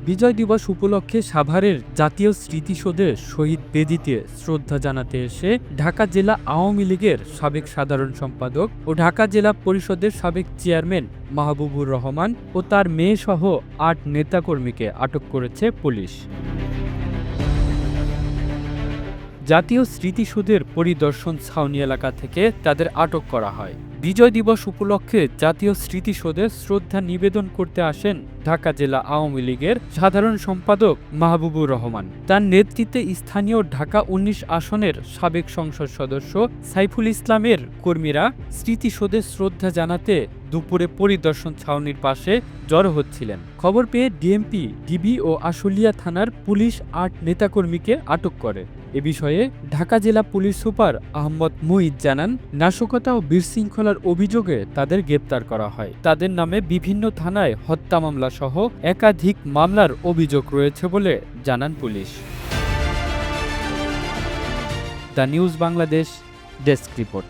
বিজয় দিবস উপলক্ষে সাভারের জাতীয় স্মৃতিসৌধে শহীদ বেদিতে শ্রদ্ধা জানাতে এসে ঢাকা জেলা আওয়ামী লীগের সাবেক সাধারণ সম্পাদক ও ঢাকা জেলা পরিষদের সাবেক চেয়ারম্যান মাহবুবুর রহমান ও তার মেয়েসহ ৮ নেতাকর্মীকে আটক করেছে পুলিশ। জাতীয় স্মৃতিসৌধের পরিদর্শন ছাউনি এলাকা থেকে তাদের আটক করা হয়। বিজয় দিবস উপলক্ষে জাতীয় স্মৃতিসৌধে শ্রদ্ধা নিবেদন করতে আসেন ঢাকা জেলা আওয়ামী লীগের সাধারণ সম্পাদক মাহবুবুর রহমান। তার নেতৃত্বে স্থানীয় ঢাকা ১৯ আসনের সাবেক সংসদ সদস্য সাইফুল ইসলামের কর্মীরা স্মৃতিসৌধে শ্রদ্ধা জানাতে দুপুরে পরিদর্শন ছাউনির পাশে জড়ো হচ্ছিলেন। খবর পেয়ে ডিএমপি, ডিবি ও আশুলিয়া থানার পুলিশ ৮ নেতাকর্মীকে আটক করে। এ বিষয়ে ঢাকা জেলা পুলিশ সুপার আহমদ মুহিত জানান, নাশকতা ও বিশৃঙ্খলার অভিযোগে তাদের গ্রেপ্তার করা হয়। তাদের নামে বিভিন্ন থানায় হত্যা মামলা সহ একাধিক মামলার অভিযোগ রয়েছে বলে জানান police. The news Bangladesh desk report.